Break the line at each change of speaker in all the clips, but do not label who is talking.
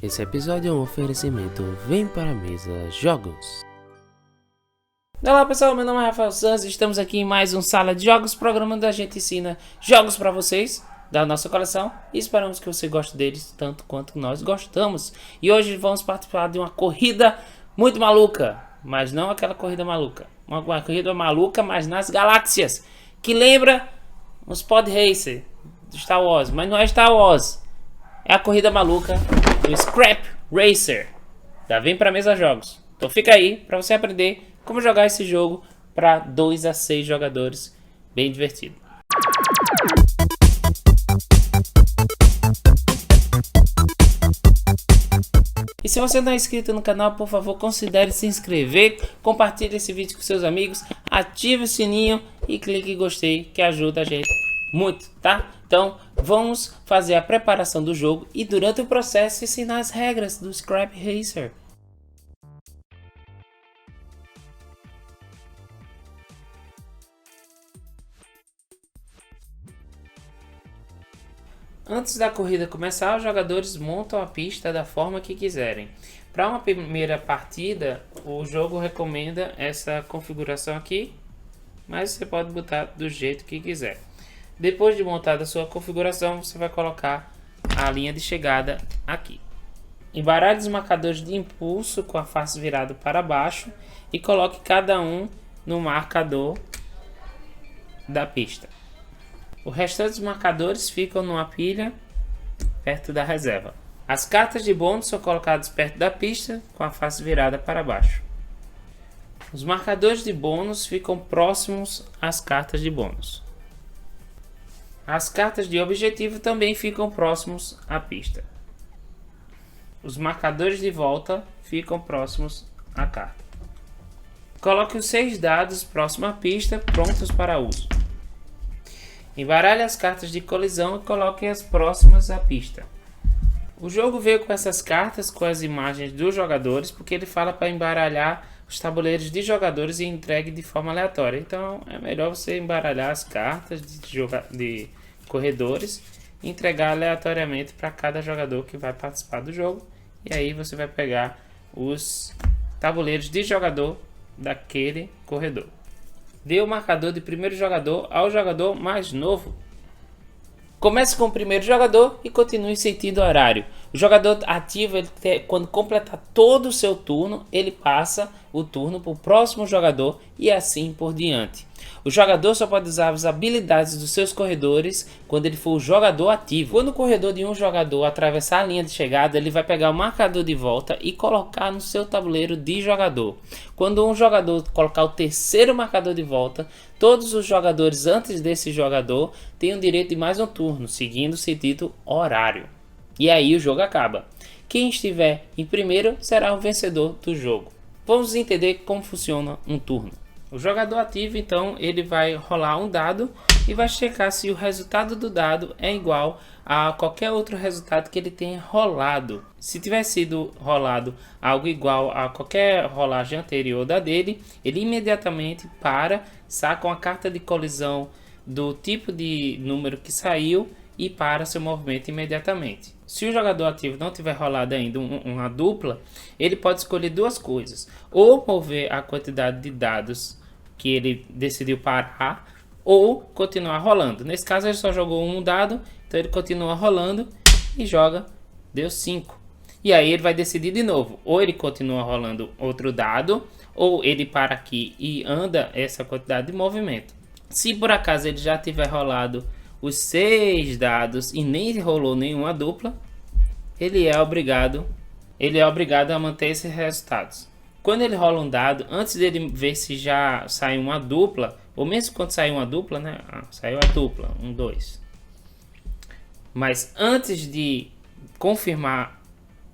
Esse episódio é um oferecimento Vem para a Mesa Jogos. Olá pessoal, meu nome é Rafael Santos, estamos aqui em mais um Sala de Jogos, programa onde a gente ensina jogos para vocês da nossa coleção e esperamos que você goste deles tanto quanto nós gostamos. E hoje vamos participar de uma corrida muito maluca, mas não aquela corrida maluca, uma corrida maluca, mas nas galáxias, que lembra os Pod Racer do Star Wars, mas não é Star Wars, é a corrida maluca do Scrap Racer da Vem Pra Mesa Jogos. Então fica aí para você aprender como jogar esse jogo para 2 a 6 jogadores, bem divertido. E se você não é inscrito no canal, por favor, considere se inscrever, compartilhe esse vídeo com seus amigos, ative o sininho e clique em gostei, que ajuda a gente muito, tá? Então, vamos fazer a preparação do jogo e durante o processo ensinar as regras do Scrap Racer. Antes da corrida começar, os jogadores montam a pista da forma que quiserem. Para uma primeira partida, o jogo recomenda essa configuração aqui, mas você pode botar do jeito que quiser. Depois de montada a sua configuração, você vai colocar a linha de chegada aqui. Embaralhe os marcadores de impulso com a face virada para baixo e coloque cada um no marcador da pista. O restante dos marcadores ficam numa pilha perto da reserva. As cartas de bônus são colocadas perto da pista com a face virada para baixo. Os marcadores de bônus ficam próximos às cartas de bônus. As cartas de objetivo também ficam próximos à pista. Os marcadores de volta ficam próximos à carta. Coloque os 6 dados próximo à pista, prontos para uso. Embaralhe as cartas de colisão e coloque as próximas à pista. O jogo veio com essas cartas com as imagens dos jogadores, porque ele fala para embaralhar os tabuleiros de jogadores e entregue de forma aleatória. Então é melhor você embaralhar as cartas de corredores e entregar aleatoriamente para cada jogador que vai participar do jogo. E aí você vai pegar os tabuleiros de jogador daquele corredor. Dê o marcador de primeiro jogador ao jogador mais novo. Comece com o primeiro jogador e continue sentindo horário. O jogador ativo, quando completar todo o seu turno, ele passa o turno para o próximo jogador e assim por diante. O jogador só pode usar as habilidades dos seus corredores quando ele for o jogador ativo. Quando o corredor de um jogador atravessar a linha de chegada, ele vai pegar o marcador de volta e colocar no seu tabuleiro de jogador. Quando um jogador colocar o terceiro marcador de volta, todos os jogadores antes desse jogador têm o direito de mais um turno, seguindo o sentido horário. E aí o jogo acaba. Quem estiver em primeiro será o vencedor do jogo. Vamos entender como funciona um turno. O jogador ativo, então, ele vai rolar um dado e vai checar se o resultado do dado é igual a qualquer outro resultado que ele tenha rolado. Se tiver sido rolado algo igual a qualquer rolagem anterior da dele, ele imediatamente saca uma carta de colisão do tipo de número que saiu e para seu movimento imediatamente. Se o jogador ativo não tiver rolado ainda uma dupla, ele pode escolher duas coisas: ou mover a quantidade de dados que ele decidiu parar, ou continuar rolando. Nesse caso ele só jogou um dado, então ele continua rolando e joga, deu 5. E aí ele vai decidir de novo: ou ele continua rolando outro dado, ou ele para aqui e anda essa quantidade de movimento. Se por acaso ele já tiver rolado os 6 dados e nem rolou nenhuma dupla, ele é obrigado a manter esses resultados. Quando ele rola um dado, antes dele ver se já saiu uma dupla, ou mesmo quando saiu uma dupla, né? Saiu a dupla, 1, 2. Mas antes de confirmar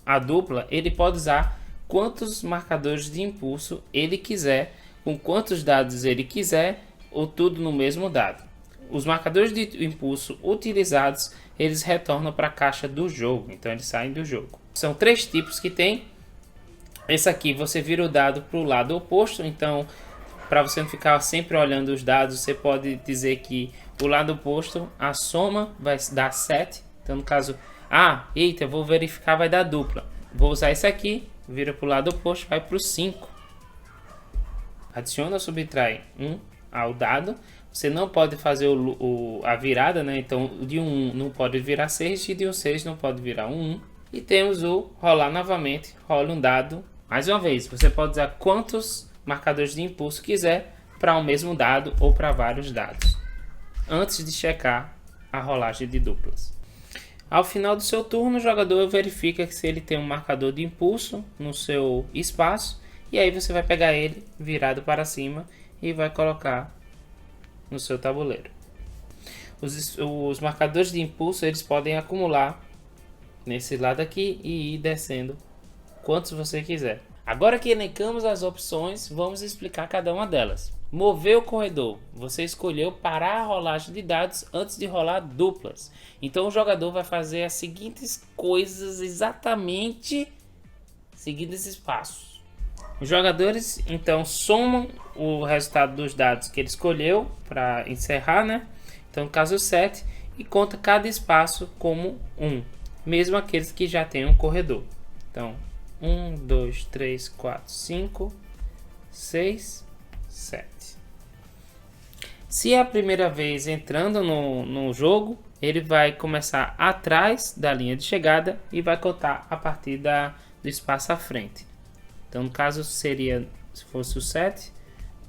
a dupla, ele pode usar quantos marcadores de impulso ele quiser, com quantos dados ele quiser, ou tudo no mesmo dado. Os marcadores de impulso utilizados, eles retornam para a caixa do jogo, então eles saem do jogo. São 3 tipos que tem. Esse aqui você vira o dado para o lado oposto, então para você não ficar sempre olhando os dados, você pode dizer que o lado oposto, a soma vai dar 7. Então no caso, eita, vou verificar, vai dar dupla. Vou usar esse aqui, vira para o lado oposto, vai para o 5. Adiciona ou subtrai 1 ao dado. Você não pode fazer a virada, né? Então, de um 1 não pode virar 6 e de um 6 não pode virar um 1. E temos o rolar novamente, rola um dado. Mais uma vez, você pode usar quantos marcadores de impulso quiser para o mesmo dado ou para vários dados, antes de checar a rolagem de duplas. Ao final do seu turno, o jogador verifica se ele tem um marcador de impulso no seu espaço, e aí você vai pegar ele virado para cima e vai colocar no seu tabuleiro. Os marcadores de impulso eles podem acumular nesse lado aqui e ir descendo quantos você quiser. Agora que elencamos as opções, vamos explicar cada uma delas. Mover o corredor. Você escolheu parar a rolagem de dados antes de rolar duplas. Então o jogador vai fazer as seguintes coisas exatamente seguindo esses passos. Os jogadores então somam o resultado dos dados que ele escolheu para encerrar, né? Então no caso 7, e conta cada espaço como 1, mesmo aqueles que já têm um corredor. Então 1, 2, 3, 4, 5, 6, 7. Se é a primeira vez entrando no jogo, ele vai começar atrás da linha de chegada e vai contar a partir do espaço à frente. Então, no caso, seria, se fosse o 7,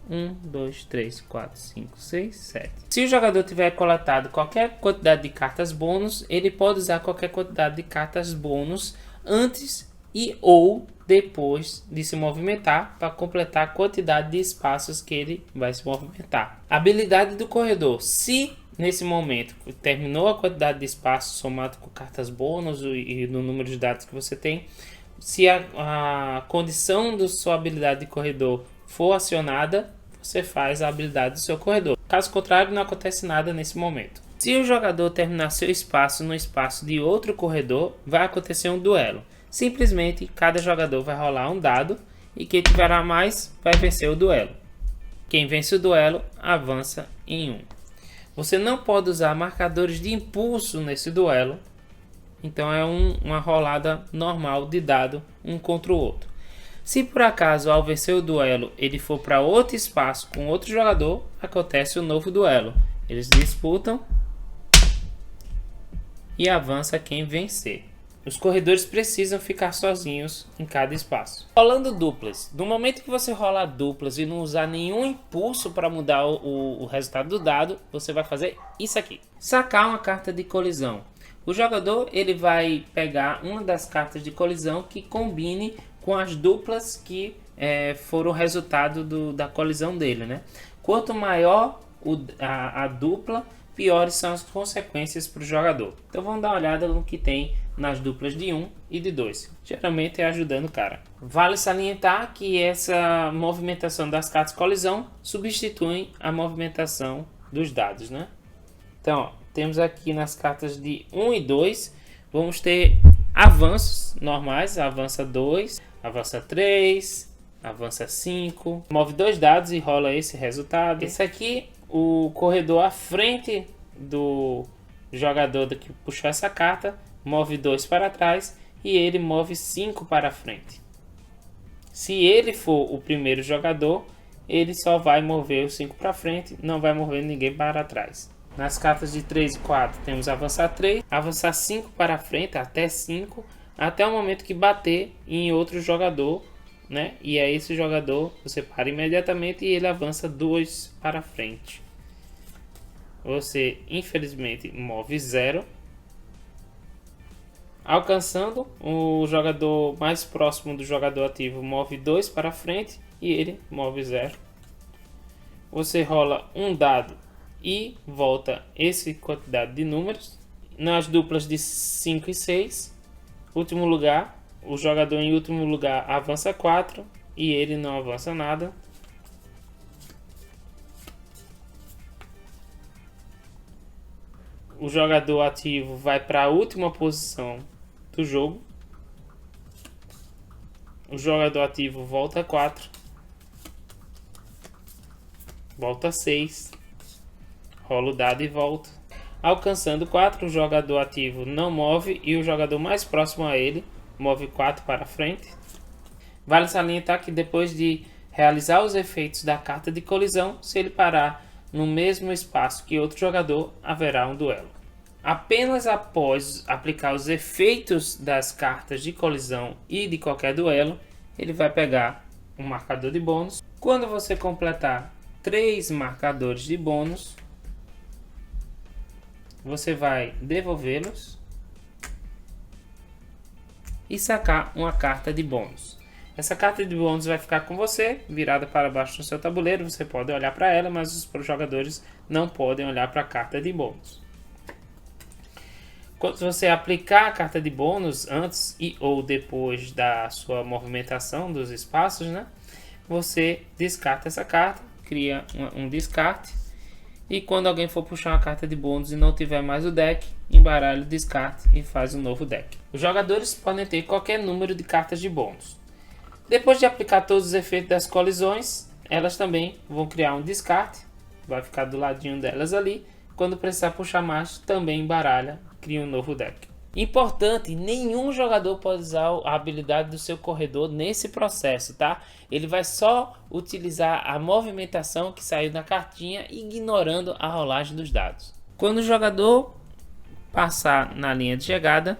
1, 2, 3, 4, 5, 6, 7. Se o jogador tiver coletado qualquer quantidade de cartas bônus, ele pode usar qualquer quantidade de cartas bônus antes e ou depois de se movimentar para completar a quantidade de espaços que ele vai se movimentar. Habilidade do corredor. Se nesse momento terminou a quantidade de espaços somado com cartas bônus e no número de dados que você tem, se a condição da sua habilidade de corredor for acionada, você faz a habilidade do seu corredor. Caso contrário, não acontece nada nesse momento. Se o jogador terminar seu espaço no espaço de outro corredor, vai acontecer um duelo. Simplesmente, cada jogador vai rolar um dado e quem tiver a mais vai vencer o duelo. Quem vence o duelo avança em 1. Você não pode usar marcadores de impulso nesse duelo, então é uma rolada normal de dado um contra o outro. Se por acaso ao vencer o duelo ele for para outro espaço com outro jogador, acontece um novo duelo. Eles disputam e avança quem vencer. Os corredores precisam ficar sozinhos em cada espaço. Rolando duplas. No momento que você rolar duplas e não usar nenhum impulso para mudar o resultado do dado, você vai fazer isso aqui. Sacar uma carta de colisão. O jogador ele vai pegar uma das cartas de colisão que combine com as duplas que foram o resultado da colisão dele, né? Quanto maior a dupla, piores são as consequências para o jogador. Então vamos dar uma olhada no que tem nas duplas de 1 e de 2. Geralmente é ajudando o cara. Vale salientar que essa movimentação das cartas de colisão substitui a movimentação dos dados, né? Então, ó, temos aqui nas cartas de 1 e 2, vamos ter avanços normais, avança 2, avança 3, avança 5, move 2 dados e rola esse resultado. Esse aqui, o corredor à frente do jogador que puxou essa carta, move 2 para trás e ele move 5 para frente. Se ele for o primeiro jogador, ele só vai mover os 5 para frente, não vai mover ninguém para trás. Nas cartas de 3 e 4 temos avançar 3, avançar 5 para frente, até 5, até o momento que bater em outro jogador, né? E aí esse jogador você para imediatamente e ele avança 2 para frente. Você infelizmente move 0. Alcançando, o jogador mais próximo do jogador ativo move 2 para frente e ele move 0. Você rola um dado e volta essa quantidade de números. Nas duplas de 5 e 6, último lugar, o jogador em último lugar avança 4 e ele não avança nada. O jogador ativo vai para a última posição do jogo. O jogador ativo volta 4, volta 6, rola o dado e volta. Alcançando 4, o jogador ativo não move e o jogador mais próximo a ele move 4 para frente. Vale salientar que depois de realizar os efeitos da carta de colisão, se ele parar no mesmo espaço que outro jogador, haverá um duelo. Apenas após aplicar os efeitos das cartas de colisão e de qualquer duelo, ele vai pegar um marcador de bônus. Quando você completar 3 marcadores de bônus, você vai devolvê-los e sacar uma carta de bônus. Essa carta de bônus vai ficar com você, virada para baixo no seu tabuleiro. Você pode olhar para ela, mas os jogadores não podem olhar para a carta de bônus. Quando você aplicar a carta de bônus antes e ou depois da sua movimentação dos espaços, né, você descarta essa carta, cria um descarte. E quando alguém for puxar uma carta de bônus e não tiver mais o deck, embaralha o descarte e faz um novo deck. Os jogadores podem ter qualquer número de cartas de bônus. Depois de aplicar todos os efeitos das colisões, elas também vão criar um descarte, vai ficar do ladinho delas ali. Quando precisar puxar mais, também embaralha, cria um novo deck. Importante, nenhum jogador pode usar a habilidade do seu corredor nesse processo, tá? Ele vai só utilizar a movimentação que saiu na cartinha, ignorando a rolagem dos dados. Quando o jogador passar na linha de chegada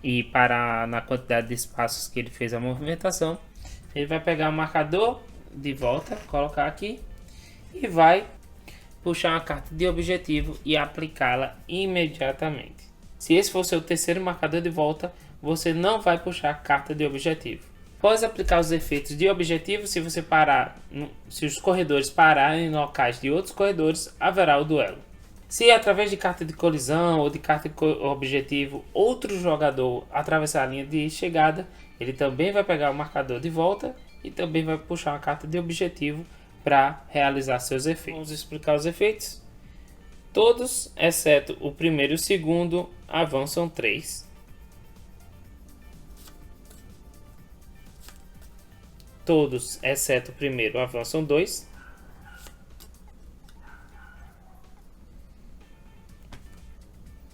e parar na quantidade de espaços que ele fez a movimentação, ele vai pegar o marcador de volta, colocar aqui e vai puxar uma carta de objetivo e aplicá-la imediatamente. Se esse for seu terceiro marcador de volta, você não vai puxar a carta de objetivo. Após aplicar os efeitos de objetivo, se você parar, se os corredores pararem em locais de outros corredores, haverá o duelo. Se através de carta de colisão ou de carta de objetivo, outro jogador atravessar a linha de chegada, ele também vai pegar o marcador de volta e também vai puxar uma carta de objetivo para realizar seus efeitos. Vamos explicar os efeitos. Todos, exceto o primeiro e o segundo, avançam 3. Todos, exceto o primeiro, avançam 2.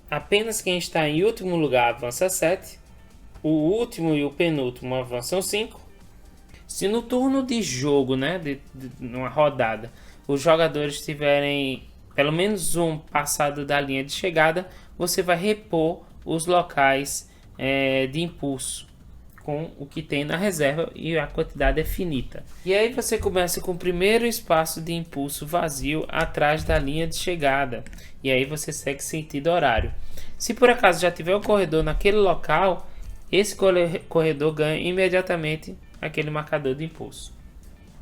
Apenas quem está em último lugar avança 7. O último e o penúltimo avançam 5. Se no turno de jogo, né, numa rodada, os jogadores tiverem pelo menos um passado da linha de chegada, você vai repor os locais de impulso com o que tem na reserva e a quantidade é finita. E aí você começa com o primeiro espaço de impulso vazio atrás da linha de chegada. E aí você segue sentido horário. Se por acaso já tiver um corredor naquele local, esse corredor ganha imediatamente aquele marcador de impulso.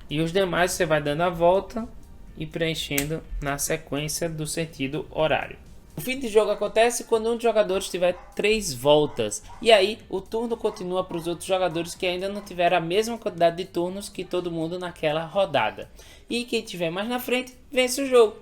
E os demais você vai dando a volta e preenchendo na sequência do sentido horário. O fim de jogo acontece quando um dos jogadores tiver 3 voltas. E aí o turno continua para os outros jogadores que ainda não tiveram a mesma quantidade de turnos que todo mundo naquela rodada. E quem tiver mais na frente vence o jogo.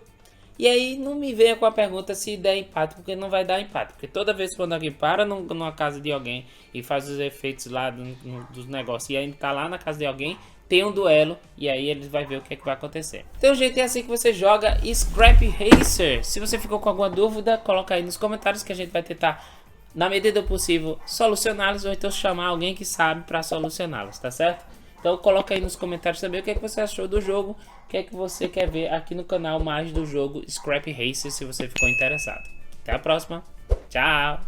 E aí não me venha com a pergunta se der empate, porque não vai dar empate. Porque toda vez quando alguém para numa casa de alguém e faz os efeitos lá dos negócios e ainda está lá na casa de alguém, tem um duelo e aí eles vão ver o que é que vai acontecer. Então, gente, é assim que você joga Scrap Racer. Se você ficou com alguma dúvida, coloca aí nos comentários que a gente vai tentar, na medida do possível, solucioná-los ou então chamar alguém que sabe para solucioná-los, tá certo? Então coloca aí nos comentários também o que é que você achou do jogo, o que é que você quer ver aqui no canal mais do jogo Scrap Racer, se você ficou interessado. Até a próxima, tchau!